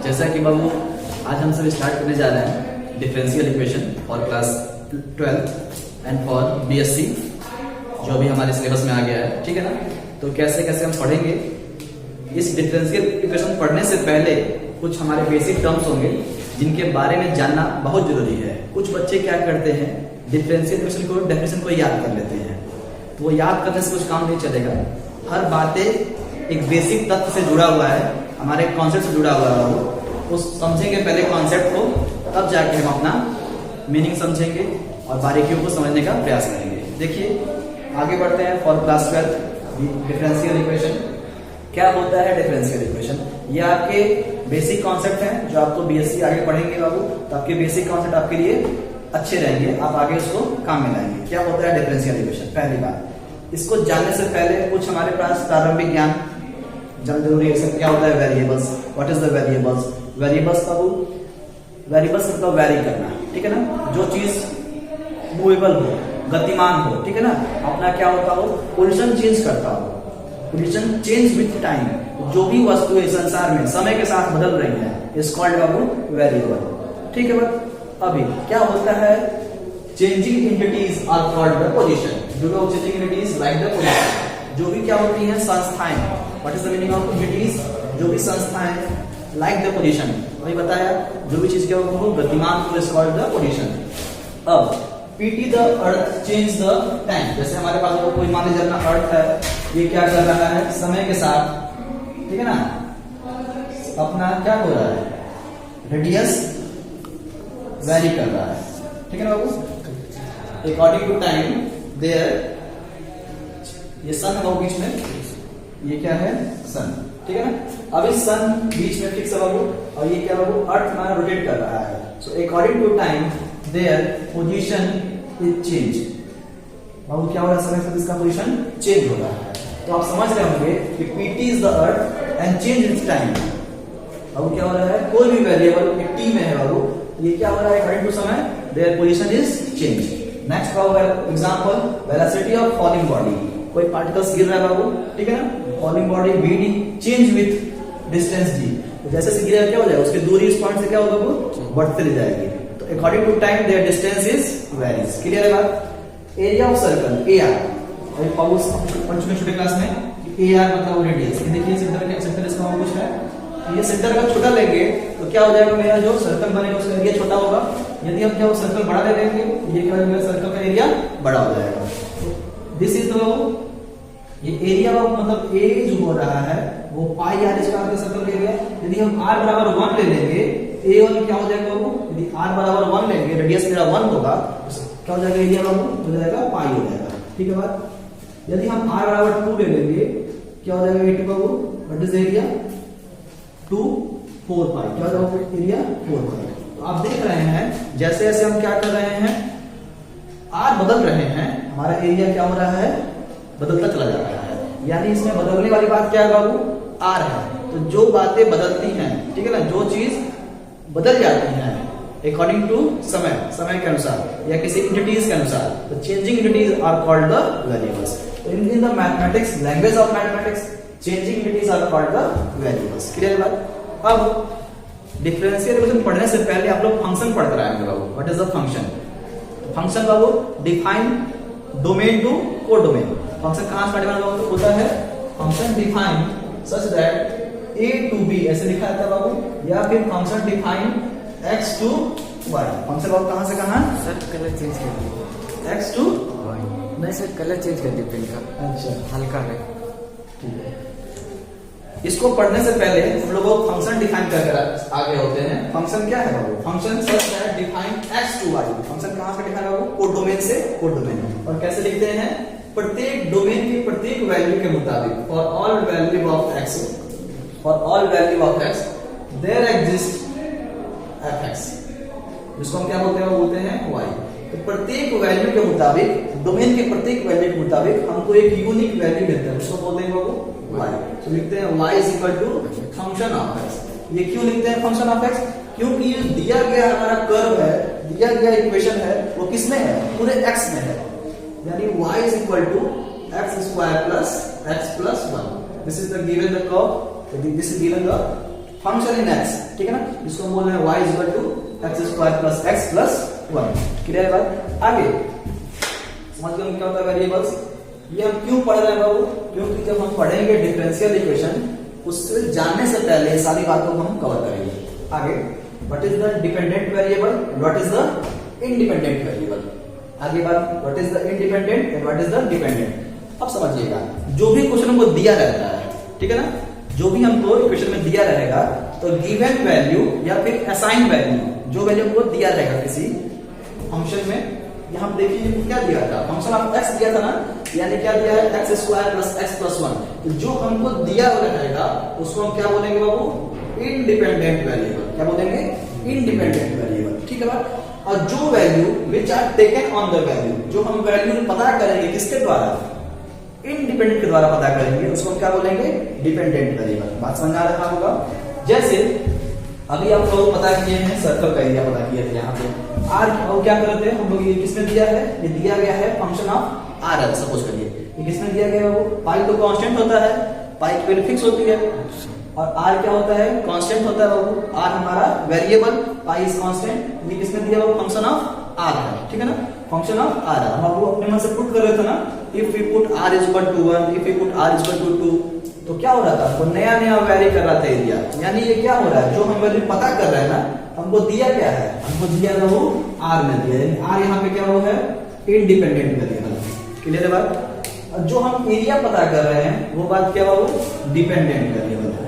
जैसा कि बाबू आज हम सब स्टार्ट करने जा रहे हैं differential equation for class 12 and for BSc जो अभी हमारे सिलेबस में आ गया है, ठीक है ना। तो कैसे कैसे हम पढ़ेंगे, इस डिफरेंशियल इक्वेशन पढ़ने से पहले कुछ हमारे बेसिक टर्म्स होंगे जिनके बारे में जानना बहुत जरूरी है। कुछ बच्चे क्या करते हैं, डिफरेंशियल इक्वेशन को डेफिनेशन को याद कर लेते हैं, तो वो याद करने से कुछ काम नहीं चलेगा। हर बातें एक बेसिक तत्व से जुड़ा हुआ है, हमारे कॉन्सेप्ट से जुड़ा हुआ है, वो समझेंगे पहले कॉन्सेप्ट को, तब जाके हम अपना मीनिंग समझेंगे और बारीकियों को समझने का प्रयास करेंगे। देखिए आगे बढ़ते हैं। फॉर क्लास 12 डिफरेंशियल इक्वेशन क्या होता है। डिफरेंशियल इक्वेशन ये आपके बेसिक कॉन्सेप्ट हैं जो आपको बीएससी आगे पढ़ेंगे बाबू, तो आपके बेसिक कॉन्सेप्ट आपके लिए अच्छे रहेंगे, आप आगे उसको काम में लाएंगे। क्या होता है डिफरेंशियल इक्वेशन, पहली बात इसको जानने से पहले कुछ हमारे पास प्रारंभिक ज्ञान जरूरी है। क्या होता है variables, what is the variables. Variables Babu, variables मतलब वैरी करना, ठीक है ना। जो चीज मूवेबल हो, गतिमान हो, ठीक है ना, अपना क्या होता हो, पोजीशन चेंज करता हो, पोजीशन चेंज विथ टाइम। जो भी वस्तु है संसार में समय के साथ बदल रही है, इज कॉल्ड बाबू वेरिएबल, ठीक है बात। अभी क्या होता है, changing entities are called the position. जो लोग changing entities like the position, जो भी क्या होती हैं संस्थाएं, what is the meaning of entities, जो भी संस्थाएं लाइक द पोजीशन, वही बताया, जो भी चीज क्या हो गतिमान हो, इज कॉल्ड द पोजीशन। अब PT the earth change the time. जैसे हमारे पास अगर कोई मान लीजिए अपना अर्थ है, ये क्या कर रहा है समय के साथ, ठीक है ना, अपना क्या हो रहा है, रेडियस वैरी कर रहा है, ठीक है ना बाबू। अकॉर्डिंग टू टाइम देयर, ये सन है बाबू बीच में, ये क्या है सन, ठीक है ना। अब इस सन बीच में फिक्स है बाबू, और ये क्या बाबू अर्थ हमारा रोटेट कर रहा है। So according to time their position is change. बाबू क्या हो रहा है, समय से इसका पोजीशन चेंज हो रहा है। तो आप समझ रहे होंगे कि PT is the earth and change its time. बाबू क्या हो रहा है, कोई भी वेरिएबल टी में है बाबू, ये क्या हो रहा है अकॉर्डिंग टू समय their position is change. Next का होगा example velocity of falling body. कोई पार्टिकल्स गिर रहा है बाबू, ठीक है ना, falling body VD change with distance D. तो जैसे से गिरा क्या हो जाएगा, उसकी दूरी इस पॉइंट से क्या होगा बाबू, बढ़ती चली जाएगी। तो according to time their distance is varies. Clear है बात। Area of circle A R, अभी पंचमी छोटे क्लास में ए आर मतलब रेडियस। देखिए सेंटर इसका कुछ है, ये सेंटर का छोटा लेंगे तो क्या हो जाएगा, मेरा जो सर्कल बनेगा उसका एरिया छोटा होगा। यदि हम क्या सर्कल बड़ा ले लेंगे, ये क्या मेरा सर्कल का एरिया बड़ा हो जाएगा। दिस इज द, ये एरिया मतलब ए जो हो रहा है वो पाई आर स्क्वायर का सर्कल का एरिया। यदि हम r बराबर 1 ले लेंगे, ए वन क्या हो जाएगा बाबू, यदि r बराबर 1 लेंगे, रेडियस मेरा 1 होगा, क्या हो जाएगा एरिया बाबू, हो जाएगा पाई हो जाएगा, ठीक है बात। यदि हम r बराबर 2 ले लेंगे, क्या हो जाएगा a2 Babu, what is area 2 4 पाई, क्या हो जाएगा एरिया 4 पाई। तो आप देख रहे हैं जैसे जैसे हम क्या कर रहे हैं, r बदल रहे हैं, हमारा एरिया क्या हो रहा है, बदलता चला जा रहा है। यानी इसमें बदलने वाली बात क्या है बाबू, आर है। तो जो बातें बदलती हैं, ठीक है ना, जो चीज बदल जाती हैं अकॉर्डिंग टू समय, समय के अनुसार या किसी एंटिटीज के अनुसार, तो changing entities are called the variables. In the mathematics, language of mathematics, changing entities are called the variables. Clear बात। अब डिफरेंशियल इक्वेशन पढ़ने से पहले आप लोग फंक्शन पढ़ कर आएंगे बाबू। What is the function. Function बाबू define domain to codomain. Function कहां से डिफाइन होता है, function define such that a to b ऐसे लिखा जाता है बाबू, या फिर function define x to y। Function बाबू कहां से कहां, सर कलर चेंज कर दीजिए, x टू y। नहीं सर कलर चेंज कर दीजिए पेन का, अच्छा हल्का है, ठीक है। इसको पढ़ने से पहले हम लोग फंक्शन डिफाइन कर आगे होते हैं। फंक्शन क्या है बाबू, function such that define x to y। Function कहां से डिफाइन बाबू, कोडोमेन से कोडोमेन। और कैसे लिखते हैं, प्रत्येक डोमेन की प्रत्येक वैल्यू के मुताबिक, for all value of x, for all value of x there exist fx, जिसको हम क्या बोलते हैं, बोलते हैं y। तो प्रत्येक वैल्यू के मुताबिक, डोमेन के प्रत्येक वैल्यू के मुताबिक हमको एक यूनिक वैल्यू मिलता है, उसको बोलते हैं बाबू y। तो लिखते हैं y is equal to function of x। ये क्यों लिखते हैं फंक्शन ऑफ x, क्योंकि ये दिया गया हमारा कर्व है, दिया गया इक्वेशन है, वो किसमें है, पूरे x में है। यानी y is equal to x² plus x plus 1. This is the given the curve. This is given the function in X, ठीक है ना, इसको हम बोल रहे हैं y is equal to X square plus X plus 1। Clear है बात? आगे समझ गए क्या होता है वेरिएबल्स? ये हम क्यों पढ़ रहे हैं बाबू? क्योंकि जब हम पढ़ेंगे डिफरेंशियल इक्वेशन, उससे जानने से पहले ये सारी बातों को हम कवर करेंगे। आगे what is the dependent variable, what is the independent variable. आगे बात what is the independent and what is the dependent. अब समझिएगा, जो भी क्वेश्चन हमको दिया रहता है, ठीक है ना, जो भी हमको इक्वेशन में दिया रहेगा, तो गिवन वैल्यू या फिर असाइन वैल्यू, जो वैल्यू हमको दिया रहेगा किसी फंक्शन में, यहाँ देखिए क्या दिया था, फंक्शन ऑफ एक्स दिया था ना, यानी क्या दिया है, x square plus X plus 1। तो जो हमको दिया रहेगा उसको हम क्या बोलेंगे बाबू? Independent variable. क्या बोलेंगे? इंडिपेंडेंट वेरिएबल, ठीक है बात? और जो value which are taken on the value, जो हम वैल्यू पता करेंगे किसके द्वारा? इंडिपेंडेंट के द्वारा पता करेंगे, उसको हम क्या बोलेंगे? Dependent variable. बात समझ आ रहा होगा? जैसे अभी आप लोग पता किए हैं सर्कल का एरिया पता किया था, यहाँ पे आर और क्या करते हैं हम लोग, ये किसमें दिया है? ये दिया गया है फंक्शन ऑफ आर है, सपोज करिए ये किसमें दिया गया है वो? पाई तो कांस्टेंट होता है, पाई की वैल्यू फिक्स होती है, और आर क्या होता है? कांस्टेंट होता है बाबू। आर हमारा वेरिएबल, पाई इज कांस्टेंट। ये किसमें दिया बाबू? फंक्शन ऑफ आर है, ठीक है ना, फंक्शन ऑफ आर है। हम आपको अपने मन से पुट कर रहे थे ना, if we put R is equal to 1, if we put R is equal to 2, तो क्या हो रहा था? वो नया नया वैरी कर रहा था एरिया। यानी ये क्या हो रहा है, जो हम वैल्यू पता कर रहे हैं ना, हमको दिया क्या है? हमको दिया था वो आर में दिया, यानी आर यहाँ पे क्या वो है? Independent variable. क्लियर है बात? और जो हम एरिया पता कर रहे हैं वो बात क्या वो? डिपेंडेंट वेरिएबल है,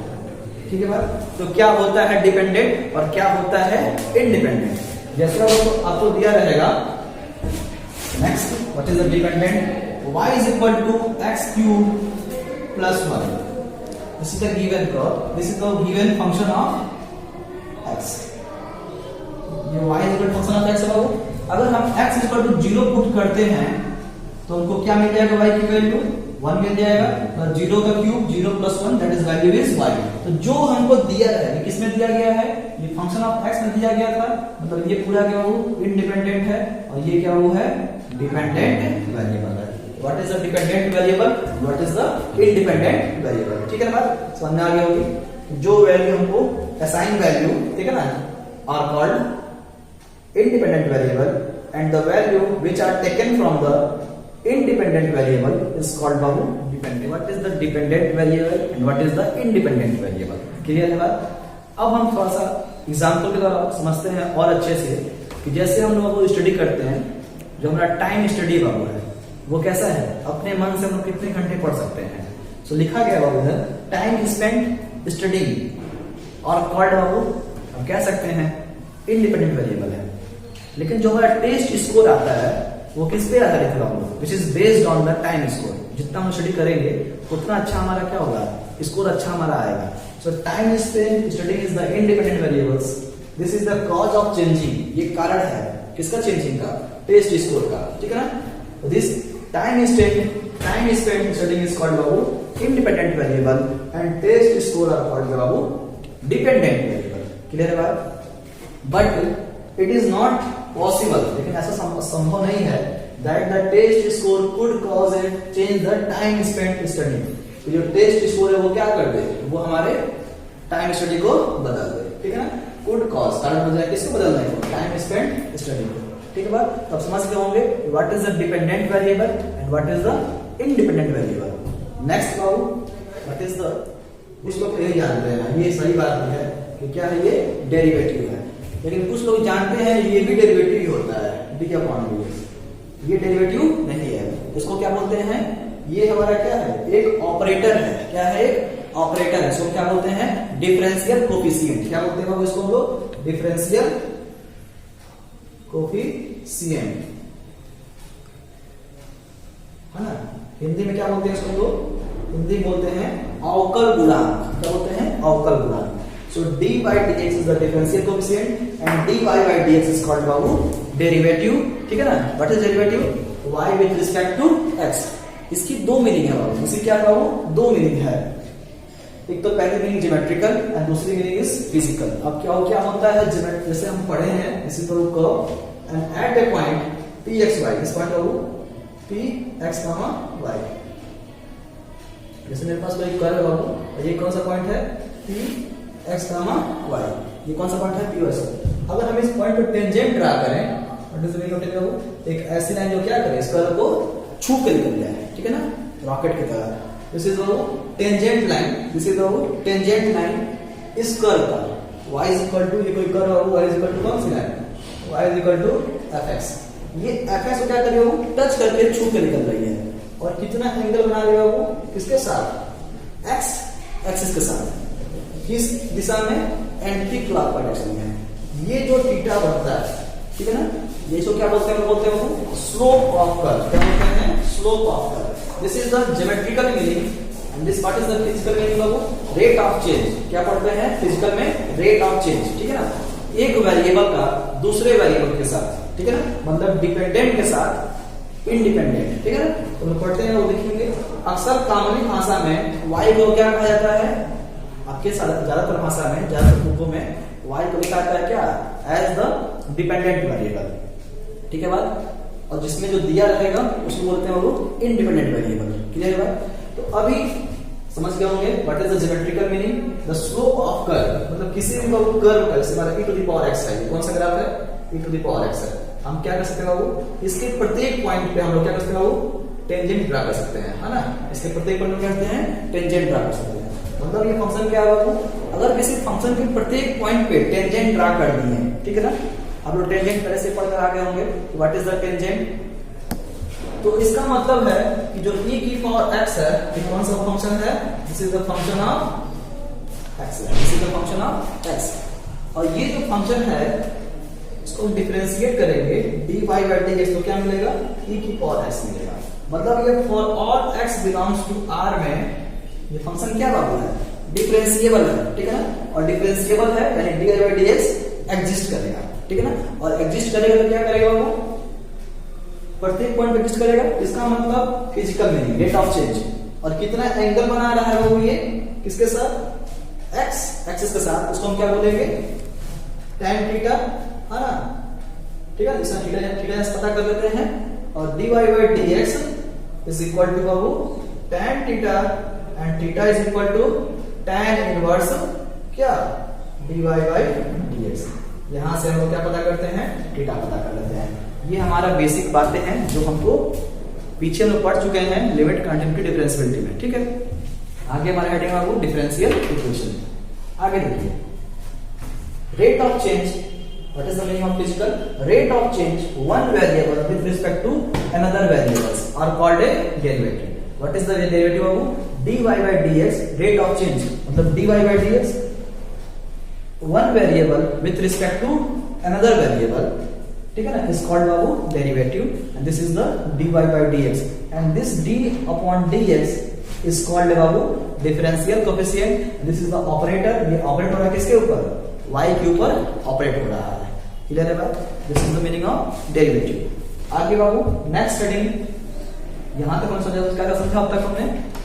ठीक है बात? तो क्या होता है डिपेंडेंट और क्या होता है इंडिपेंडेंट? जैसे आपको दिया रहेगा, next what is the dependent? y is equal to X cube plus 1। This is the given curve. This is the given function of x. ये y is equal function of x है बाबू। अगर हम x is equal to 0 put करते हैं तो हमको क्या मिल जाएगा? y की वैल्यू 1 मिल जाएगा, और 0 का cube 0 plus 1 that is value is y। तो जो हमको दिया है, ये किसमें दिया गया है? ये फंक्शन ऑफ x में दिया गया था, मतलब ये पूरा क्या वो इंडिपेंडेंट है, और ये क्या वो है? डिपेंडेंट वेरिएबल है। What is the dependent variable? What is the independent variable? ठीक है ना बात समझ में आ गई होगी? जो वैल्यू हमको असाइन वैल्यू, ठीक है ना, are called independent variable, and the value which are taken from the independent variable is called बाबू dependent. What is the dependent variable and what is the independent variable? Clear है बात? अब हम थोड़ा सा एग्जाम्पल के द्वारा समझते हैं और अच्छे से, कि जैसे हम लोगों को स्टडी करते हैं, जो हमारा टाइम स्टडी बाबू है वो कैसा है? अपने मन से हम लोग कितने घंटे पढ़ सकते हैं। सो लिखा गया बाबू इधर, टाइम स्पेंट स्टडिंग और कॉल्ड बाबू हम कह सकते हैं इंडिपेंडेंट वेरिएबल है। लेकिन जो हमारा टेस्ट स्कोर आता है वो किस पे आधारित है बाबू? Which is based on the time score. जितना हम स्टडी करेंगे उतना अच्छा हमारा क्या होगा? स्कोर अच्छा हमारा आएगा। सो time spent studying is the independent variables. This is the cause of changing. ये कारण है किसका? चेंजिंग का, टेस्ट स्कोर का, ठीक है ना। This time spent studying is called babu independent variable and test score are called babu dependent variable. Clear है बात? But it is not possible, लेकिन ऐसा संभव नहीं है that the test score could cause a change the time spent studying. तो जो test score है वो क्या कर दे? वो हमारे टाइम स्टडी को बदल दे, ठीक है ना। could cause कारण हो जाए किसको बदलना है? टाइम स्पेंट स्टडी को, ठीक है बात? तो आप समझ गए होंगे what is the dependent variable and what is the independent variable. Next Babu what is the, कुछ लोग यही जानते हैं, ये सही बात है कि क्या है? ये डेरिवेटिव है, लेकिन कुछ लोग जानते हैं ये भी डेरिवेटिव ही होता है, डी अपॉन डी। ये डेरिवेटिव नहीं है, इसको क्या बोलते हैं? ये हमारा क्या है? एक ऑपरेटर है। क्या है? एक ऑपरेटर है। इसको क्या बोलते हैं? Differential coefficient. क्या बोलते हैं बाबू इसको हम लोग? डिफरेंशियल कोफिशिएंट, है ना। हिंदी में क्या बोलते हैं इसको लोग? हिंदी बोलते हैं अवकल गुणांक। क्या बोलते हैं? अवकल गुणांक। So dy dx is the differential coefficient and dy dx is called बाबू डेरिवेटिव, ठीक है ना। What is derivative? y with respect to x। इसकी दो मीनिंग है बाबू। इसकी क्या बाबू? दो मीनिंग है। एक तो पहली मीनिंग ज्योमेट्रिकल एंड दूसरी मीनिंग इज फिजिकल। अब क्या होता है? जैसे हम पढ़े हैं इसी तरह curve and at a point P X Y, इस पॉइंट बाबू पी एक्स वाई। जैसे मेरे पास कोई कर्व है बाबू, ये कौन सा पॉइंट है? P x comma y। ये कौन सा पॉइंट है, p और s। अगर हम इस पॉइंट पे टेंजेंट ड्रा करें, what is the meaning of tangent, एक ऐसी लाइन जो क्या करे, इस कर्व को छू के निकल जाए, ठीक है ना, रॉकेट की तरह। दिस इज वो टेंजेंट लाइन, दिस इज वो टेंजेंट लाइन इस कर्व का। y इज इक्वल टू, ये कोई कर्व है, y इज इक्वल टू कौन सी line, y is equal to fx। ये fx को क्या कर रही है, वो टच करके छू के निकल रही है। और कितना एंगल बना रही है वो, किसके साथ, x एक्सिस के साथ, किस दिशा में, एंटी क्लॉकवाइज डायरेक्शन में। ये जो थीटा बनता है, ठीक है ना, ये इसको क्या बोलते हैं, बोलते हैं स्लोप ऑफ कर्व। क्या बोलते हैं, slope of curve. This is the geometrical meaning and this part is the physical meaning of rate of change. क्या पढ़ते हैं फिजिकल में, रेट ऑफ चेंज, ठीक है ना, एक वेरिएबल का दूसरे वेरिएबल के साथ, ठीक है ना, मतलब डिपेंडेंट के साथ इंडिपेंडेंट, ठीक है ना। तो हम पढ़ते हैं, वो देखेंगे अक्सर कॉमन भाषा में y को क्या कहा जाता है, आपके ज्यादातर भाषा में, ज्यादातर बुकों में y को लिखा जाता है क्या, एज द डिपेंडेंट वेरिएबल, ठीक है बात। और जिसमें जो दिया रहेगा उसको बोलते हैं वो इंडिपेंडेंट वेरिएबल। क्लियर है बात। तो अभी समझ गए होंगे what is the geometrical meaning, the slope of curve, मतलब किसी भी कर्व का, जैसे हमारा e to the power x है, कौन सा ग्राफ है, e to the power x है। हम क्या कर सकते हैं बाबू, इसके प्रत्येक पॉइंट पे हम लोग क्या कर सकते हैं बाबू, टेंजेंट ड्रा कर सकते हैं, है ना। इसके प्रत्येक पॉइंट पे क्या करते हैं, टेंजेंट ड्रा कर सकते हैं। मतलब ये फंक्शन क्या है बाबू, अगर किसी फंक्शन के प्रत्येक पॉइंट पे टेंजेंट ड्रा कर दी है, ठीक है ना, आप लोग टेंजेंट पहले से पढ़कर आ गए होंगे, व्हाट इज द टेंजेंट। तो इसका मतलब है कि जो e की पावर x है, ये कौन सा फंक्शन है, this is the function of x, this is the function of x। और ये जो फंक्शन है इसको डिफरेंशिएट करेंगे dy बाय dx, तो क्या मिलेगा, e की पावर x मिलेगा। मतलब ये for all x belongs to r में ये फंक्शन क्या बाबू है, डिफरेंशिएबल है, ठीक है ना। और डिफरेंशिएबल है यानी dy बाय dx एग्जिस्ट करेगा, ठीक है ना। और एग्जिस्ट करेगा तो क्या करेगा वो, प्रत्येक पॉइंट पे एग्जिस्ट करेगा। इसका मतलब physical meaning, rate of change. और कितना एंगल बना रहा है वो, ये किसके साथ, x एक्सिस के साथ, उसको हम क्या बोलेंगे, tan थीटा, है ना, ठीक है। इसका थीटा पता कर लेते हैं। और dy by dx is equal to बाबू tan theta and theta is equal to tan inverse क्या, dy बाय dx। यहां से हम लोग क्या पता करते हैं, थीटा पता कर लेते हैं। ये हमारा बेसिक बातें हैं जो हमको पीछे हम लोग पढ़ चुके हैं लिमिट कंटिन्यूटी डिफरेंशियबिलिटी में, ठीक है। आगे हमारा हेडिंग है वो डिफरेंशियल इक्वेशन। आगे देखिए, rate of change, what is the meaning of physical, rate of change one variable with respect to another variables are called a derivative. What is the derivative of dy by dx, rate of change मतलब dy by dx one variable with respect to another variable, ठीक है ना, is called बाबू derivative and this is the dy by dx and this d upon dx is called Babu differential coefficient. This is the operator, ये operate हो रहा है किसके ऊपर, y के ऊपर ऑपरेट हो रहा है। क्लियर है बात, this is the meaning of derivative. आगे बाबू नेक्स्ट हेडिंग, यहां तक हमने समझा, क्या समझा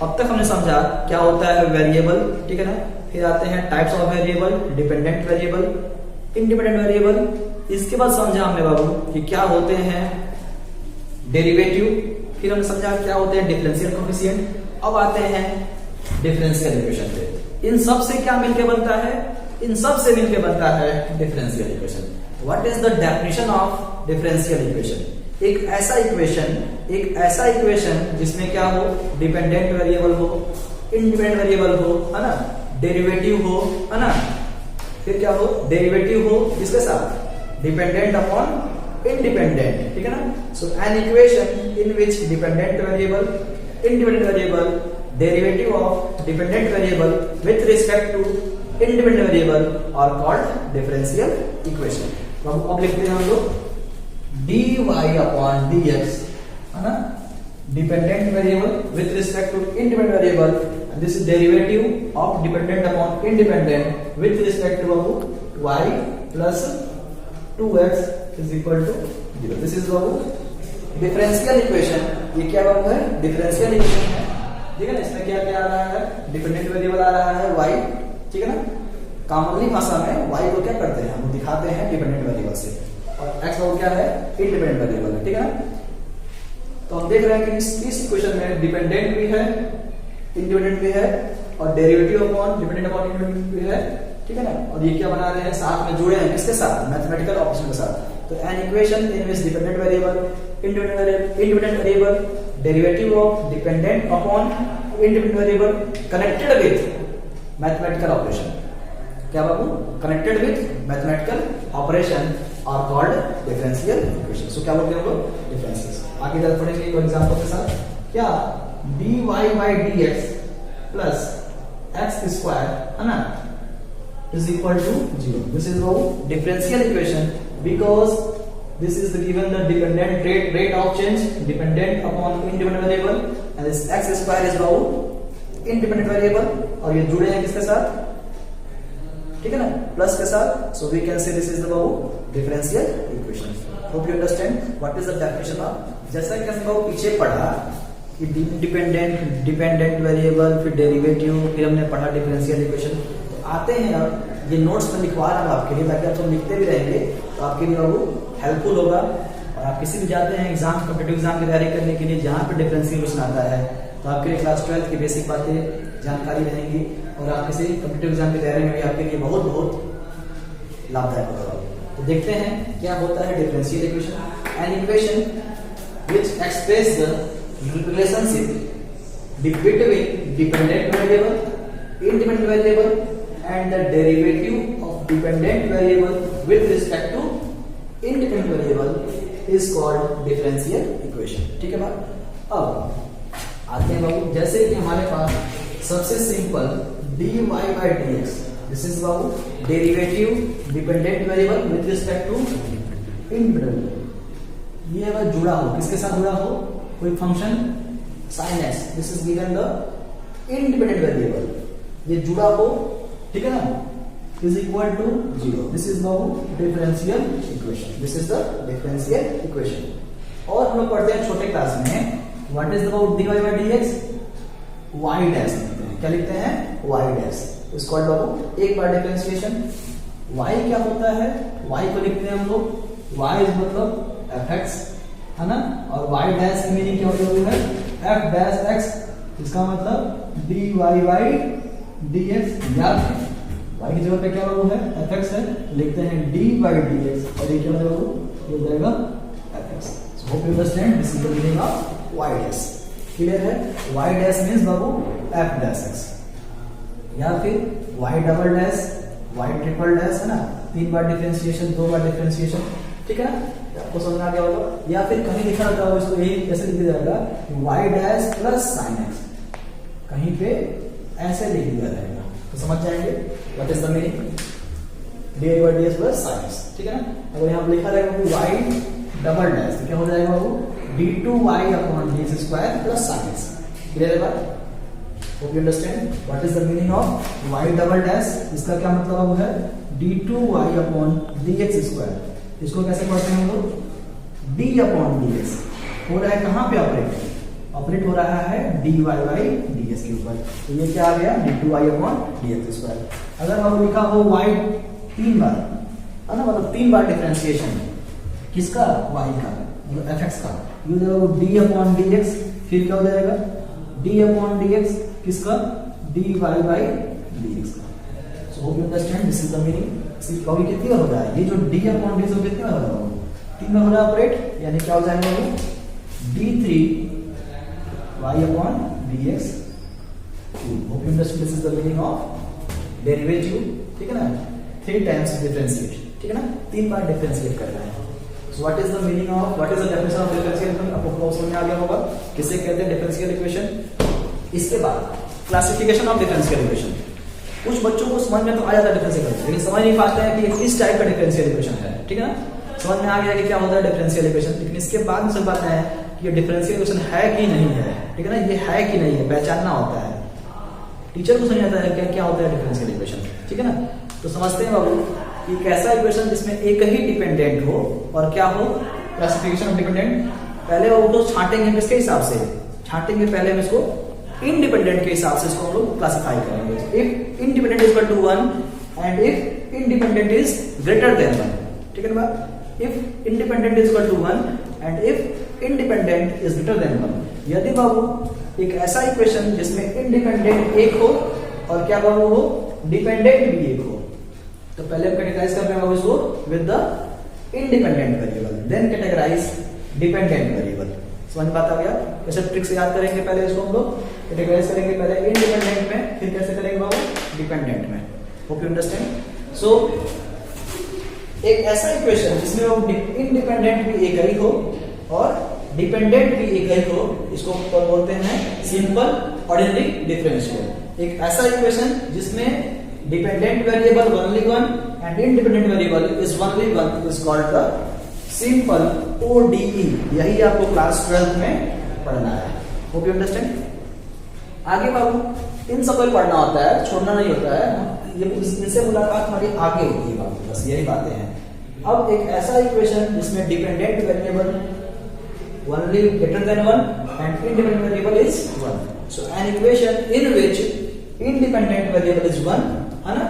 अब तक हमने समझा क्या होता है वेरिएबल, ठीक है ना। फिर आते हैं types of variable, dependent variable, independent variable. इसके बाद समझा हमने बाबू कि क्या होते हैं डेरिवेटिव, फिर हमने समझा क्या होते हैं डिफरेंशियल कोएफिशिएंट। अब आते हैं डिफरेंशियल इक्वेशन पे। इन सब से क्या मिलके बनता है, इन सब से मिलके बनता है differential equation. What is the definition of differential equation, एक ऐसा इक्वेशन जिसमें क्या हो, डिपेंडेंट वेरिएबल हो, इंडिपेंडेंट वेरिएबल हो, है ना, डेरिवेटिव हो, है ना, फिर क्या हो, डेरिवेटिव हो किसके साथ, डिपेंडेंट अपॉन इंडिपेंडेंट, ठीक है ना। So an equation in which dependent variable, independent variable, derivative of dependent variable with respect to independent variable are called differential equation. तो अब लिखते हैं हम लोग dy अपॉन dx, है ना, dependent variable with respect to independent variable, this is derivative of dependent upon independent with respect to y plus 2x is equal to 0। This is differential equation. ये क्या बाबू है, डिफरेंशियल इक्वेशन है, ठीक है ना। इसमें क्या क्या आ रहा है, डिपेंडेंट वेरिएबल आ रहा है y, ठीक है ना। कॉमनली भाषा में y को क्या करते हैं, हम दिखाते हैं डिपेंडेंट वेरिएबल से, और x को क्या है, इंडिपेंडेंट वेरिएबल है, ठीक है ना। तो हम देख रहे हैं कि इस इक्वेशन में डिपेंडेंट भी है, इंडिपेंडेंट भी है, और derivative upon dependent upon independent भी है, ठीक है ना। और ये क्या बना रहे हैं, साथ में जुड़े हैं किसके साथ, मैथमेटिकल ऑपरेशन के साथ। तो an equation in which dependent variable, independent variable, derivative of dependent upon independent variable connected with mathematical operation. क्या बाबू, connected with mathematical operation are called differential equation. So क्या बोलते हैं हम लोग, डिफरेंशियल। आगे तरफ पढ़ेंगे एक एग्जांपल के साथ। क्या dy by dx plus x square है ना is equal to 0. This is how differential equation, because this is given the dependent rate of change dependent upon independent variable, and this x square is how independent variable, और ये जुड़े हैं किसके साथ, ठीक है ना, प्लस के साथ. So we can say this is the how differential equation. Hope you understand what is the definition of. जैसा कि हमने पीछे पढ़ा कि डिपेंडेंट वेरिएबल, फिर डेरिवेटिव, फिर हमने पढ़ा डिफरेंशियल इक्वेशन. आते हैं अब ये नोट्स में लिखवा रहा हूं आपके लिए, ताकि आप सब लिखते भी रहेंगे तो आपके लिए वो हेल्पफुल होगा. और आप किसी भी जाते हैं एग्जाम, कॉम्पिटिटिव एग्जाम की तैयारी करने के लिए, जहां पे डिफरेंशियल क्वेश्चन आता है तो आपके लिए क्लास 12 की बेसिक बातें जानकारी रहेंगी, और आप किसी कॉम्पिटिटिव एग्जाम की तैयारी में भी आपके लिए बहुत बहुत लाभदायक होगा. तो देखते हैं क्या होता है differential equation. An equation which express the relationship between dependent variable, independent variable and the derivative of dependent variable with respect to independent variable is called differential equation. ठीक है बात. अब आते हैं बाबू, जैसे कि हमारे पास सबसे simple dy by dx, this is Babu derivative dependent variable with respect to independent variable. ये अगर जुड़ा हो, किसके साथ जुड़ा हो, कोई function sin s, this is given the independent variable, ये जुड़ा हो, ठीक है ना, is equal to 0. This is now differential equation. This is the differential equation. और हम लोग पढ़ते हैं छोटे क्लास में what is about dy by dx, y dash लिखते हैं. क्या लिखते हैं, y डैश. इज कॉल्ड बाबू एक बार डिफरेंशिएशन. y क्या होता है, y को लिखते हैं हम लोग, y इज मतलब fx है ना, और y डैश की मीनिंग क्या होती है, f डैश x. इसका मतलब dy by dx, या y की जगह पे क्या वो है, fx है, लिखते हैं d by dx, और ये क्या होगा, ये हो जाएगा fx. So hope you understand this is the meaning of y dash. Clear है. y डैश मींस बाबू f डैश x, या फिर y double dash, y triple dash, है ना, 3 बार डिफरेंशिएशन, 2 बार डिफरेंशिएशन, ठीक है ना, आपको समझ में आ गया होगा. या फिर कहीं लिखा होता है इसको यही ऐसे लिख दिया जाएगा y dash plus sin x, कहीं पे ऐसे लिख दिया जाएगा, तो समझ जाएंगे what is the meaning dy by dx plus sin x. ठीक है ना. अगर यहाँ पे लिखा रहेगा y डबल डैश, तो क्या हो जाएगा वो d2y upon dx square plus sin x. Clear है बात. Hope you understand what is the meaning of y double dash. इसका क्या मतलब वो है d2y अपॉन dx स्क्वायर. इसको कैसे पढ़ते हैं हम लोग, d अपॉन dx हो रहा है कहां पे ऑपरेट, ऑपरेट हो रहा है dy by dx के ऊपर. तो ये क्या आ गया, d2y अपॉन dx स्क्वायर. अगर हम लिखा हो y 3 बार, है ना, मतलब 3 बार डिफरेंशिएशन किसका, y का, मतलब fx का, ये जो d अपॉन dx, फिर क्या हो जाएगा d अपॉन dx किसका, dy by dx का. So hope you understand this is the meaning. Logic कितनी बार हो रहा है, ये जो d अपॉन dx कितनी बार हो रहा है, 3 बार हो रहा है ऑपरेट, यानी क्या हो जाएगा वो d3 y upon dx. Hope you understand this is the meaning of derivative. ठीक है ना, 3 टाइम्स डिफरेंशिएशन. ठीक है ना, 3 बार डिफरेंशिएट कर रहे हैं. सो what is the meaning of, what is the definition of differential equation, आपको समझ में आ गया होगा किसे कहते हैं डिफरेंशियल इक्वेशन. इसके बाद क्लासिफिकेशन ऑफ डिफरेंशियल इक्वेशन. कुछ बच्चों को समझ में तो आ जाता है डिफरेंशियल इक्वेशन, लेकिन समझ नहीं पाते हैं कि किस टाइप का डिफरेंशियल इक्वेशन है. ठीक है ना, समझ में आ गया कि क्या होता है डिफरेंशियल इक्वेशन, लेकिन इसके बाद सब बात है कि ये डिफरेंशियल इक्वेशन है कि नहीं है. ठीक है ना, ये है कि नहीं है पहचानना होता है. टीचर को समझ आता है क्या क्या होता है डिफरेंशियल इक्वेशन. ठीक है ना, तो समझते हैं बाबू कि एक ऐसा इक्वेशन जिसमें एक ही डिपेंडेंट हो और क्या हो, क्लासिफिकेशन ऑफ डिपेंडेंट. पहले वो तो छांटेंगे किसके हिसाब से, छांटेंगे पहले हम इसको इंडिपेंडेंट के हिसाब से इसको हम लोग क्लासिफाई करेंगे. If independent is equal to 1 and if independent is greater than 1. ठीक है ना, if independent is equal to 1 and if independent is greater than 1. यदि बाबू एक ऐसा इक्वेशन जिसमें इंडिपेंडेंट एक हो और क्या बाबू हो, डिपेंडेंट भी एक हो, तो पहले हम कैटेगराइज कर रहे हैं इसको with the independent variable, then categorise dependent variable. समझ में बात आ गया? कैसे ट्रिक से याद करेंगे, पहले इसको हम लोग कैटेगराइज करेंगे पहले इंडिपेंडेंट में, फिर कैसे करेंगे बाबू डिपेंडेंट में। Hope you understand. सो एक ऐसा इक्वेशन जिसमें वो इंडिपेंडेंट भी एक ही हो और डिपेंडेंट भी एक ही हो, इसको बोलते हैं सिंपल ऑर्डिनरी डिफरेंशियल। एक ऐसा इक्वेशन जिसमें dependent variable only one and independent variable is only one is called the simple ODE। यही आपको क्लास 12 में पढ़ना है। Hope you understand. आगे बाबू इन सब को पढ़ना होता है, छोड़ना नहीं होता है। ये इनसे मुलाकात हमारी आगे होती है बाबू, बस यही बातें हैं। अब एक ऐसा इक्वेशन जिसमें dependent variable only greater than 1 and independent variable is 1. So an equation in which independent variable is 1, है ना,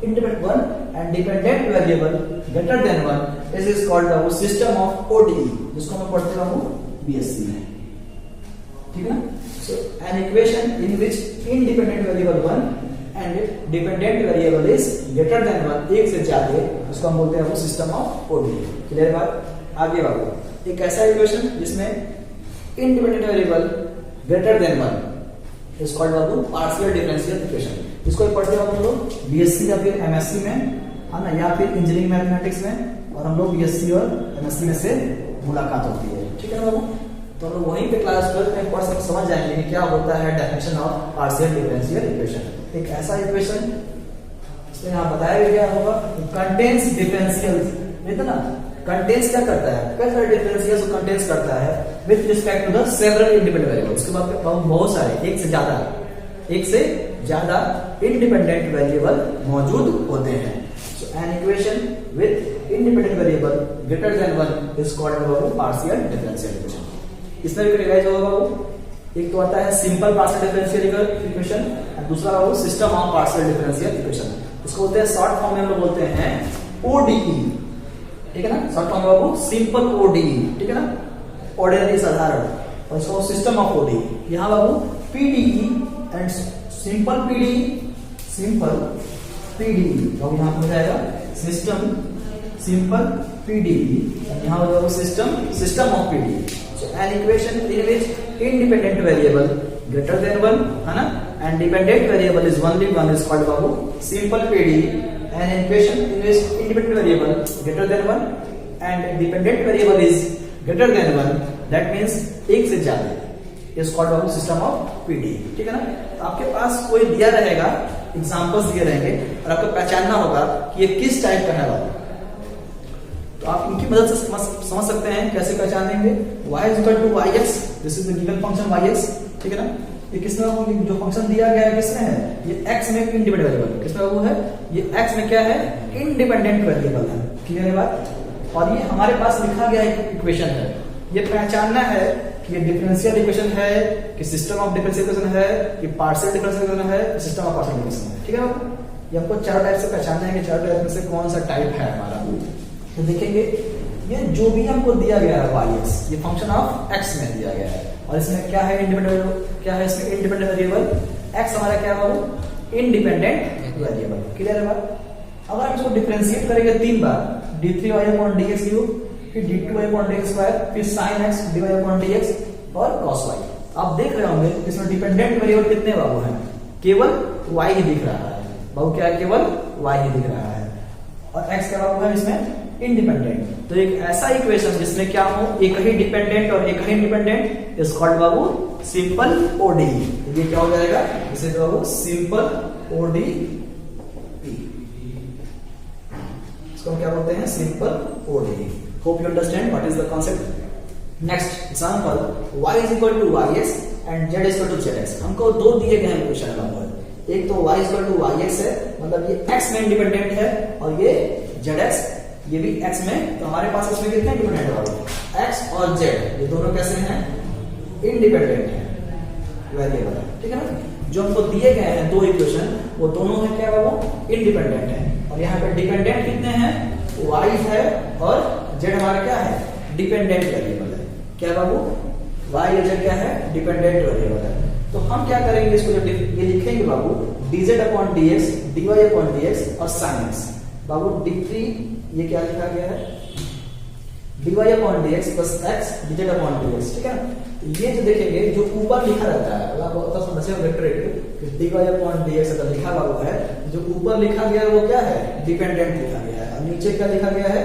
independent 1 and dependent variable greater than 1 is called the system of ODE, जिसको हम पढ़ते हैं BSc में, ठीक है ना। So an equation in which independent variable 1 and dependent variable is greater than 1, एक से ज्यादा, उसको हम बोलते हैं वो सिस्टम ऑफ ODE। क्लियर बात? आगे बाबू एक ऐसा इक्वेशन जिसमें independent variable greater than 1 is called बाबू पार्शियल डिफरेंशियल इक्वेशन। इसको पढ़ते हैं हम लोग BSc या फिर MSc में, है ना, या फिर इंजीनियरिंग मैथमेटिक्स में, और हम लोग BSc और MSc में से मुलाकात होती है, ठीक है ना बाबू। तो हम लोग वहीं पे क्लास 12 में पढ़ समझ जाएंगे कि क्या होता है definition of partial differential equation. एक ऐसा इक्वेशन इसमें यहाँ बताया गया होगा कंटेन्स डिफरेंशियल, इतना कंटेन्स क्या करता है, कई सारे डिफरेंशियल्स को कंटेन्स करता है with respect to the several independent variable. उसके बाद बहुत सारे एक से ज्यादा इंडिपेंडेंट वेरिएबल मौजूद होते हैं। So an equation with independent variable greater than 1 is called बाबू पार्शियल डिफरेंशियल इक्वेशन। इसमें भी कैटेगराइज होगा बाबू, एक तो आता है सिंपल पार्शियल डिफरेंशियल इक्वेशन और दूसरा बाबू system of partial differential equation. इसको बोलते हैं शॉर्ट फॉर्म में हम लोग बोलते हैं ODE, ठीक है ना। शॉर्ट फॉर्म बाबू सिंपल ODE, ठीक है ना, ऑर्डिनरी साधारण, और इसको सिस्टम ऑफ ODE। यहाँ बाबू PDE एंड सिंपल PDE बाबू यहाँ हो जाएगा सिस्टम सिंपल PDE, यहाँ हो जाएगा system of PDE। So an equation in which independent variable greater than 1, है ना, and dependent variable is only 1 is called बाबू simple PDE। An equation in which independent variable greater than 1 and dependent variable is greater than 1, that means एक से ज्यादा, is called Babu system of PDE, ठीक है ना। आपके पास कोई दिया रहेगा, एग्जांपल्स दिए रहेंगे और आपको पहचानना होगा कि ये किस टाइप का है बाबू। तो आप इनकी मदद से समझ सकते हैं कैसे पहचानेंगे। y is equal to yx, this is the given function yx, ठीक है ना। ये किसमें जो फंक्शन दिया गया है किसमें है, ये x में इंडिपेंडेंट वेरिएबल, किसमें वो है, ये x में क्या है, इंडिपेंडेंट वेरिएबल है। क्लियर है बात? और ये हमारे पास लिखा गया एक इक्वेशन है, ये पहचानना है कि ये डिफरेंशियल इक्वेशन है कि सिस्टम ऑफ डिफरेंशियल इक्वेशन है कि पार्शियल डिफरेंशियल इक्वेशन है कि सिस्टम ऑफ पार्शियल इक्वेशन है, ठीक है बाबू। ये हमको चार टाइप से पहचानना है कि चार टाइप में से कौन सा टाइप है हमारा। तो देखेंगे ये जो भी हमको दिया गया है yx, ये फंक्शन ऑफ x में दिया गया है, और इसमें क्या है इंडिपेंडेंट वेरिएबल, क्या है इसमें इंडिपेंडेंट वेरिएबल x हमारा क्या है बाबू इंडिपेंडेंट वेरिएबल। क्लियर है बात? अगर हम इसको डिफरेंशिएट करेंगे 3 बार, d3y/dx क्यूब, फिर d2y/dx2, फिर sin x dy/dx और cos y। आप देख रहे होंगे इसमें डिपेंडेंट वेरिएबल कितने बाबू हैं, केवल y ही दिख रहा है बाबू, क्या है, केवल y ही दिख रहा है, और x क्या बाबू है इसमें इंडिपेंडेंट। तो एक ऐसा इक्वेशन जिसमें क्या हो, एक ही डिपेंडेंट और एक ही इंडिपेंडेंट इज कॉल्ड बाबू सिंपल ODE। ये क्या हो जाएगा, इसे बाबू सिंपल ODE, इसको क्या बोलते हैं, simple ODE। Hope you understand what is the concept. Next example, y is equal to yx and z is equal to zx। हमको दो दिए गए हैं इक्वेशन बाबू, एक तो y is equal to yx है, मतलब ये x में इंडिपेंडेंट है, और ये zx ये भी x में, तो हमारे पास इसमें कितने इंडिपेंडेंट है, x और z, ये दोनों कैसे हैं, इंडिपेंडेंट है, वेरिएबल है, ठीक है ना। जो हमको दिए गए हैं दो इक्वेशन, वो दोनों है क्या बाबू इंडिपेंडेंट है, और यहाँ पे डिपेंडेंट कितने हैं, y है और z हमारा क्या है, डिपेंडेंट वेरिएबल है। क्या बाबू, y और z क्या है, डिपेंडेंट वेरिएबल है। तो हम क्या करेंगे, इसको ये लिखेंगे बाबू dz/dx, dy/dx और sin x। बाबू डिग्री ये क्या लिखा गया है, dy/dx प्लस x dz/dx, ठीक है ना। ये जो देखेंगे जो ऊपर लिखा रहता है, अगर आप तो समझे वेक्टर dy/dx अगर लिखा हुआ है, जो ऊपर लिखा गया है वो क्या है, डिपेंडेंट लिखा गया है, और नीचे क्या लिखा गया है,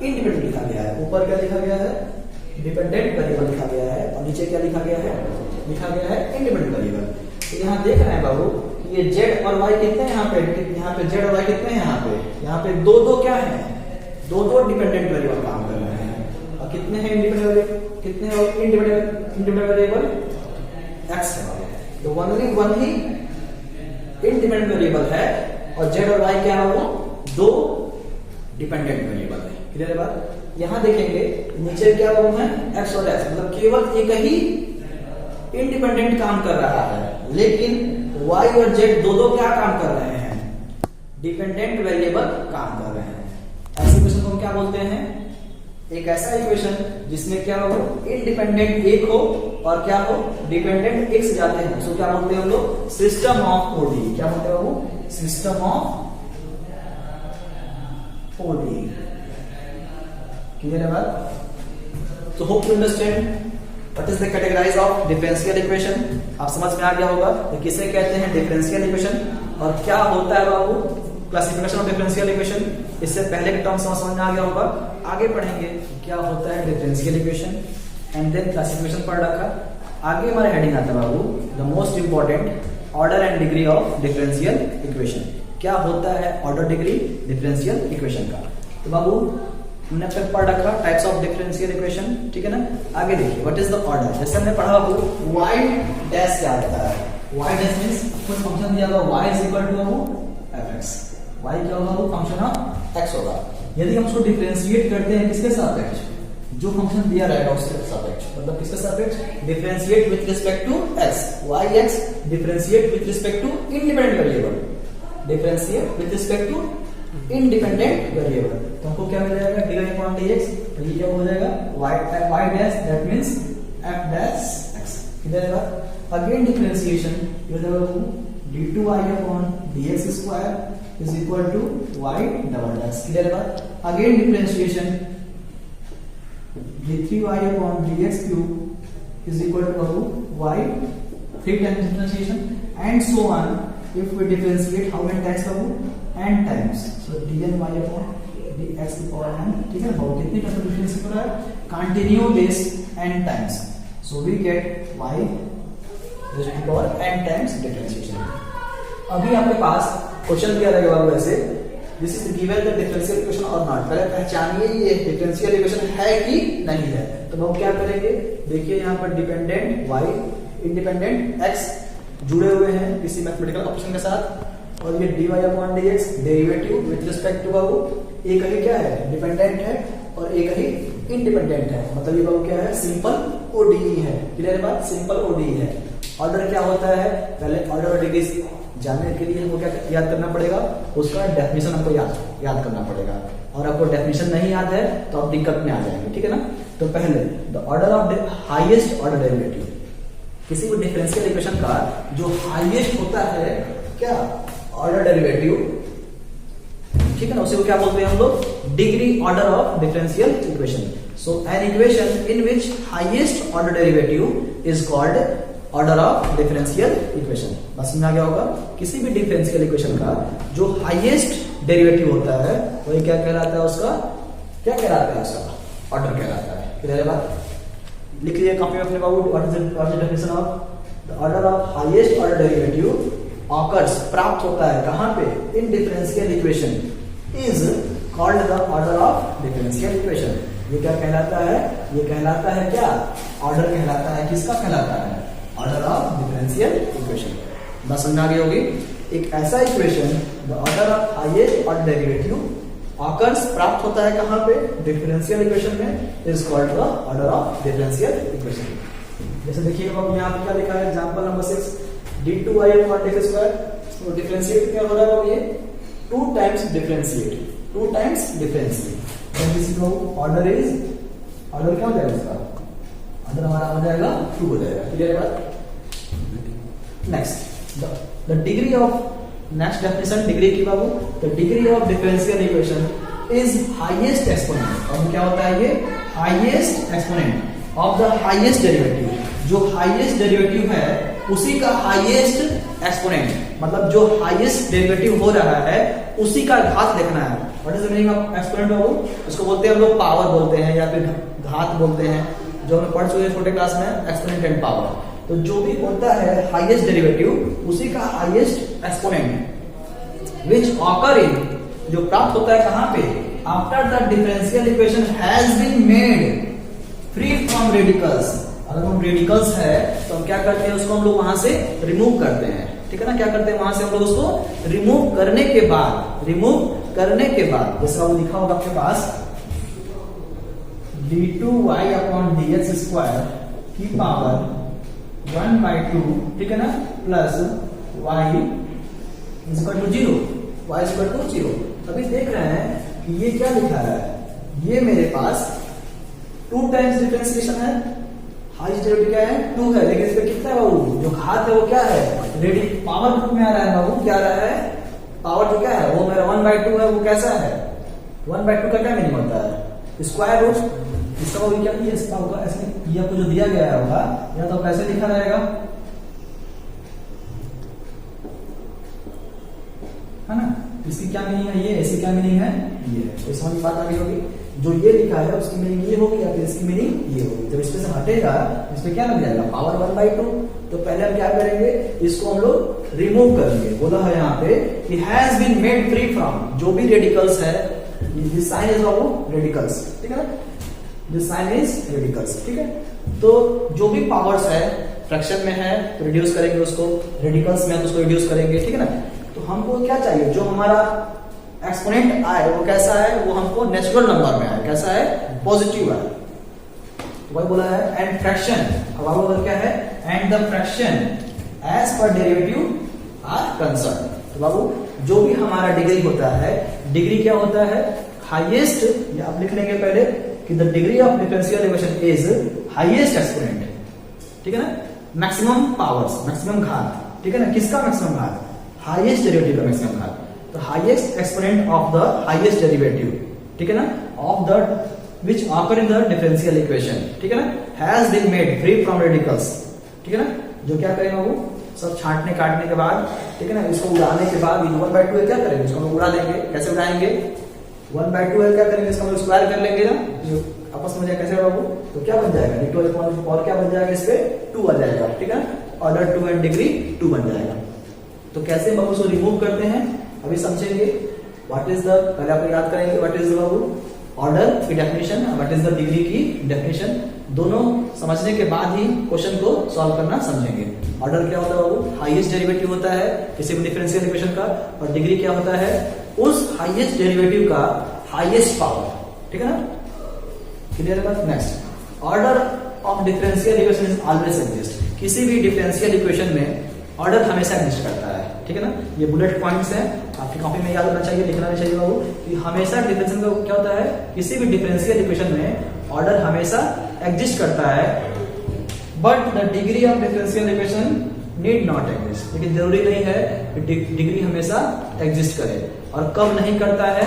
इंडिपेंडेंट लिखा गया है। ऊपर क्या लिखा गया है, डिपेंडेंट वेरिएबल लिखा गया है, और नीचे क्या लिखा गया है, इंडिपेंडेंट वेरिएबल। तो यहाँ देख रहे हैं बाबू ये z और y कितने हैं, यहाँ पे z और y कितने हैं, यहाँ पे दो क्या है, दो डिपेंडेंट वेरिएबल काम कर रहे हैं, और कितने हैं इंडिपेंडेंट वेरिएबल, कितने हैं इंडिपेंडेंट वेरिएबल, x है। तो वन ही इंडिपेंडेंट वेरिएबल है, और z और y क्या है, वो दो डिपेंडेंट वेरिएबल है। क्लियर है बात। यहां देखेंगे नीचे क्या वो है, x और s, मतलब केवल एक ही इंडिपेंडेंट काम कर रहा है, लेकिन y और z दो क्या काम कर रहे हैं, डिपेंडेंट वेरिएबल काम कर रहे हैं। ऐसे इक्वेशन को हम क्या बोलते हैं, एक ऐसा इक्वेशन जिसमें क्या हो, इंडिपेंडेंट एक हो और क्या हो, डिपेंडेंट एक से जाते हैं, उसको क्या बोलते हैं हम लोग, सिस्टम ऑफ ओडी। क्या बोलते हैं वो, सिस्टम ऑफ ओडी। क्लियर है बात। तो hope you understand what is the categorise of differential equation. आप समझ में आ गया होगा कि किसे कहते हैं डिफरेंशियल इक्वेशन, और क्या होता है बाबू क्लासिफिकेशन ऑफ डिफरेंशियल इक्वेशन। इससे पहले के टर्म समझ में आ गया होगा, आगे पढ़ेंगे क्या होता है differential equation, and then classification पढ़ रखा। आगे हमारा हेडिंग आता है बाबू, the most important order and degree of differential equation. क्या होता है ऑर्डर डिग्री डिफरेंशियल इक्वेशन का। तो बाबू हमने अब तक पढ़ रखा टाइप्स ऑफ डिफरेंशियल इक्वेशन, ठीक है ना। आगे देखिए व्हाट इज द ऑर्डर। जैसे हमने पढ़ा बाबू y डैश क्या होता है, y डैश मींस कोई फंक्शन दिया होगा y is equal to fx, y क्या होगा, वो फंक्शन ऑफ x होगा। यदि हम उसको डिफरेंशिएट करते हैं किसके सापेक्ष, जो फंक्शन दिया रहेगा उसके सापेक्ष, मतलब किसके सापेक्ष, differentiate with respect to x, y(x) differentiate with respect to independent variable, differentiate with respect to independent variable. तो हमको क्या मिल जाएगा, dy/dx, तो ये क्या हो जाएगा, y dash that means f dash x। किधर है, अगेन डिफरेंशिएशन, ये हो जाएगा d2y/dx square is equal to y double dash. Clear है बात। Again differentiation d3y/dx cube is equal to y, 3 times differentiation and so on. If we differentiate how many times बाबू, n times, so dny/dx की power n, ठीक है बाबू, कितनी times differentiate हो रहा है, continue this n times, so we get y raised to power n times differentiation। अभी आपके पास क्वेश्चन दिया रहेगा बाबू ऐसे, this is given the differential equation और नॉट, पहले पहचानिए ये डिफरेंशियल इक्वेशन है कि नहीं है। तो हम क्या करेंगे, देखिए यहाँ पर डिपेंडेंट y, इंडिपेंडेंट x जुड़े हुए हैं किसी मैथमेटिकल ऑपरेशन के साथ, और ये dy/dx derivative with respect to बाबू एक ही क्या है, डिपेंडेंट है, और एक ही इंडिपेंडेंट है, मतलब ये बाबू क्या है, सिंपल ODE है। क्लियर है बात, सिंपल ODE है। ऑर्डर क्या होता है, पहले ऑर्डर और डिग्री जानने के लिए हमको क्या याद करना पड़ेगा, उसका डेफिनेशन हमको याद करना पड़ेगा, और आपको डेफिनेशन नहीं याद है तो आप दिक्कत में आ जाएंगे, ठीक है ना। तो पहले the order of highest order derivative, किसी भी डिफरेंशियल इक्वेशन का जो हाईएस्ट होता है क्या, ऑर्डर डेरिवेटिव, ठीक है ना, उसे को क्या बोलते हैं हम लोग, degree order of differential equation. So an equation in which highest order derivative is called order of differential equation. बस समझ आ गया होगा, किसी भी डिफरेंशियल इक्वेशन का जो हाईएस्ट डेरिवेटिव होता है वही क्या कहलाता है, उसका क्या कहलाता है, उसका ऑर्डर कहलाता है। क्लियर है बात। लिख लीजिए कॉपी में अपने बाबू, what is the definition of the order of highest order derivative occurs, प्राप्त होता है कहां पे, in differential equation, is called the order of differential equation. ये क्या कहलाता है, ये कहलाता है क्या, ऑर्डर कहलाता है, किसका कहलाता है, ऑर्डर ऑफ डिफरेंशियल इक्वेशन। बस समझ आ गई होगी। एक ऐसा equation the order of highest order derivative occurs, प्राप्त होता है कहां पे, डिफरेंशियल इक्वेशन में, is called the order of differential equation. जैसे देखिएगा बाबू यहाँ पे क्या लिखा है, एग्जांपल नंबर 6 d2y/dx स्क्वायर, तो डिफरेंशिएट क्या हो रहा है, ये 2 times differentiate, 2 times differentiate, order is, order क्या हो जाएगा इसका, ऑर्डर हमारा हो जाएगा 2 हो जाएगा। क्लियर है बात। Next the degree of next definition degree की बाबू, the degree of differential equation is highest exponent. और क्या होता है ये? Highest exponent of the highest derivative. जो हाईएस्ट डेरिवेटिव है उसी का हाईएस्ट एक्सपोनेंट, मतलब जो हाईएस्ट डेरिवेटिव हो रहा है उसी का घात देखना है। What is the meaning of exponent बाबू? उसको बोलते हैं हम लोग पावर बोलते हैं या फिर घात बोलते हैं, जो हमने पढ़ चुके हैं छोटे क्लास में, एक्सपोनेंट एंड पावर। तो जो भी होता है हाईएस्ट डेरिवेटिव उसी का highest exponent which occur in, जो प्राप्त होता है कहां पे? After the differential equation has been made free from radicals. अगर हम रेडिकल्स है तो हम क्या करते हैं? उसको हम लोग वहां से रिमूव करते हैं, ठीक है ना? क्या करते हैं? वहां से हम लोग उसको रिमूव करने के बाद जैसे आपको लिखा होगा आपके पास d2y अपॉन dx स्क्वायर की पावर 1/2, ठीक है ना, plus y is equal to 0, y is equal to 0। अभी देख रहे हैं कि ये क्या लिखा है? ये मेरे पास 2 टाइम्स डिफरेंशिएशन है, हाईएस्ट डेरिवेटिव क्या है? 2 है, लेकिन इसमें कितना है बाबू? जो घात है वो क्या है? रेडी पावर रूप में आ रहा है बाबू। क्या आ रहा है? पावर जो क्या है वो मेरा 1/2 है। वो कैसा है? 1/2 का क्या मीनिंग होता है? Square root. इसका बाबू क्या है? इसका होगा ऐसे, ये आपको जो दिया गया होगा या तो कैसे लिखा रहेगा, है ना? इसकी क्या मीनिंग है? ये ऐसी क्या मीनिंग है? ये तो समझ में बात आ गई होगी। जो ये लिखा है उसकी मीनिंग ये होगी या फिर इसकी मीनिंग ये होगी। जब इसमें से हटेगा इसमें क्या लग जाएगा? पावर 1/2। तो पहले हम क्या करेंगे? इसको हम लोग रिमूव करेंगे। बोला है यहाँ पे कि has been made free from, जो भी रेडिकल्स है, this sign is of radicals, ठीक है ना? दिस साइन इज रेडिकल्स, ठीक है? तो जो भी पावर्स है फ्रैक्शन में है तो रिड्यूस करेंगे उसको, रेडिकल्स में है तो उसको रिड्यूस करेंगे, ठीक है ना? तो हमको क्या चाहिए? जो हमारा एक्सपोनेंट आए वो कैसा है? वो हमको नेचुरल नंबर में आए। कैसा है? पॉजिटिव आए। तो वही बोला है एंड फ्रैक्शन। अब आपको क्या है? And the fraction as per derivative are concern. तो बाबू जो भी हमारा डिग्री होता है, डिग्री क्या होता है? हाईएस्ट, ये आप लिख लेंगे पहले कि the degree of differential equation is highest exponent, ठीक है ना? मैक्सिमम पावर्स, मैक्सिमम घात, ठीक है ना? किसका मैक्सिमम घात? हाईएस्ट डेरिवेटिव का मैक्सिमम घात। तो highest exponent of the highest derivative, ठीक है ना, of the which occur in the differential equation, ठीक है ना, has been made free from radicals, ठीक है ना? जो क्या करेंगे वो सब छांटने काटने के बाद, ठीक है ना, इसको उड़ाने के बाद 1/2 है, क्या करेंगे? इसको हम उड़ा देंगे। कैसे उड़ाएंगे? 1/2 है, क्या करेंगे? इसको हम स्क्वायर कर लेंगे ना, जो आपस में कैसे बाबू? तो क्या बन जाएगा? d2 और क्या बन जाएगा? इस पे 2 आ जाएगा, ठीक है? ऑर्डर 2 एंड डिग्री 2 बन जाएगा। तो कैसे बाबू उसको रिमूव करते हैं अभी समझेंगे। व्हाट इज द, पहले आप याद करेंगे व्हाट इज द बाबू ऑर्डर की definition, what is the degree की डेफिनेशन। दोनों समझने के बाद ही क्वेश्चन को सॉल्व करना समझेंगे। ऑर्डर क्या होता है बाबू? हाईएस्ट डेरिवेटिव होता है किसी भी डिफरेंशियल इक्वेशन का, और डिग्री क्या होता है? उस हाईएस्ट डेरिवेटिव का हाईएस्ट पावर, ठीक है ना? क्लियर है बात? Next, order of differential equation is always exist. किसी भी डिफरेंशियल इक्वेशन में ऑर्डर हमेशा एग्जिस्ट करता है, ठीक है ना? ये बुलेट पॉइंट्स हैं, आपकी कॉपी में याद होना चाहिए, लिखना नहीं चाहिए बाबू कि हमेशा डिफरेंशियल का क्या होता है? किसी भी डिफरेंशियल इक्वेशन में ऑर्डर हमेशा एग्जिस्ट करता है, but the degree of differential equation need not exist. लेकिन जरूरी नहीं है कि डिग्री हमेशा एग्जिस्ट करे। और कब नहीं करता है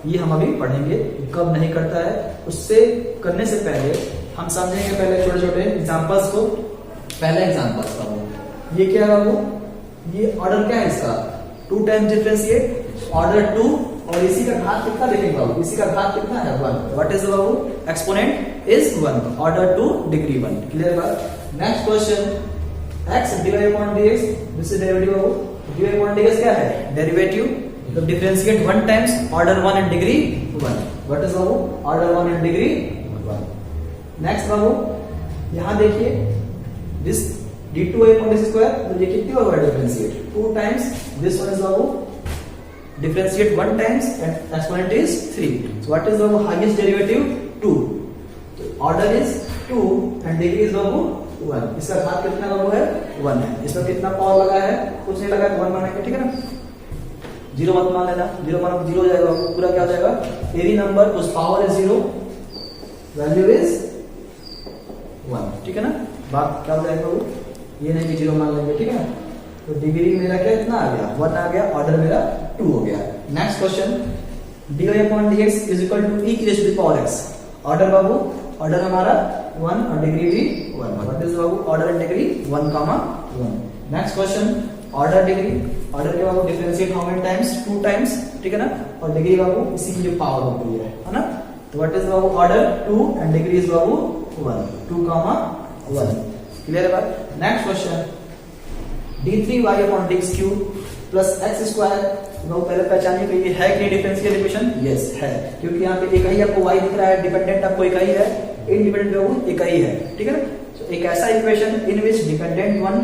ये हम अभी पढ़ेंगे, कब नहीं करता है। उससे करने से पहले हम समझेंगे पहले छोटे छोटे एग्जांपल्स को। पहला एग्जांपल का ये क्या है बाबू? ये ऑर्डर क्या है इसका? 2 टाइम्स डिफरेंशिएट ऑर्डर 2, और इसी का घात कितना देखेंगे बाबू? इसी का घात कितना है? 1। व्हाट इज बाबू? Exponent is 1, order 2 degree 1। Clear बात? Next question, x divide upon dx, this is derivative बाबू। डिवाइड अपॉन dx क्या है? डेरिवेटिव। तो differentiate 1 times order 1 and degree 1। What is बाबू? Order 1 and degree 1। नेक्स्ट बाबू यहां देखिए, this d2 upon d square, तो ये कितनी होगा differentiate? 2 times. This one is बाबू differentiate 1 times and exponent is 3। So what is बाबू? हाईएस्ट डेरिवेटिव 2, तो order is 2 and degree is बाबू 1। इसका घात कितना बाबू है? 1 है। इसमें कितना पावर लगा है? कुछ नहीं लगा, 1 मानेंगे, ठीक है ना? 0 मत मान लेना, 0 मानो 0 हो जाएगा, पूरा क्या हो जाएगा? एरी नंबर उस पावर इज 0, वैल्यू इज 1, ठीक है ना? बात क्या हो जाएगा बाबू? ये नहीं कि 0 मान लेंगे, ठीक है ना? तो डिग्री मेरा क्या इतना आ गया 1 आ गया, ऑर्डर मेरा 2 हो गया। Next question, dy upon dx is equal to e की raised to the power x। Order बाबू, ऑर्डर हमारा 1 और डिग्री भी 1। व्हाट इज बाबू order and degree 1, 1। Next question, order degree, order के बाबू differentiate how many times, 2 times, ठीक है ना, और डिग्री बाबू इसी की जो पावर होती है ना। तो व्हाट इज बाबू ऑर्डर 2 एंड डिग्री इज बाबू 1, 2, 1। क्लियर है बात। Next question, d3y upon dx cube plus x square. वो पहले पहचानिए कि ये है कि डिफरेंशियल इक्वेशन, यस है, क्योंकि यहाँ पे एक ही आपको y दिख रहा है, डिपेंडेंट आपको एक ही है, इंडिपेंडेंट वो एक ही है, ठीक है ना। तो एक ऐसा equation in which dependent one,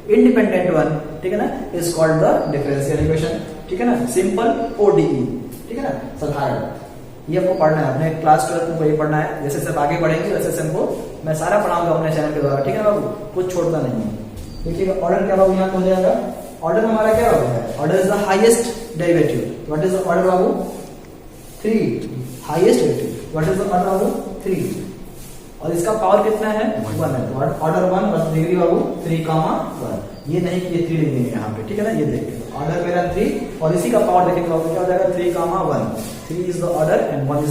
independent one, ठीक है ना, is called the differential equation, ठीक है ना, सिंपल ODE, ठीक है ना, साधारण। ये आपको पढ़ना है, अपने क्लास 12 में ये पढ़ना है। जैसे सब आगे बढ़ेंगे वैसे से हमको मैं सारा पढ़ाऊंगा अपने चैनल के द्वारा, ठीक है ना बाबू, कुछ छोड़ता नहीं है। देखिएगा ऑर्डर क्या बाबू यहाँ हो जाएगा, ऑर्डर हमारा क्या होगा, order is the highest derivative. What is the order बाबू 3, highest derivative. What is the order बाबू 3, और इसका पावर कितना है 1 है, तो ऑर्डर 1 और डिग्री बाबू 3, 1। ये नहीं कि ये 3 लिख देंगे यहाँ पे, ठीक है ना। ये देखिए ऑर्डर मेरा 3 और इसी का पावर देखेंगे बाबू क्या हो जाएगा 3, 1। 3 is the order and 1 is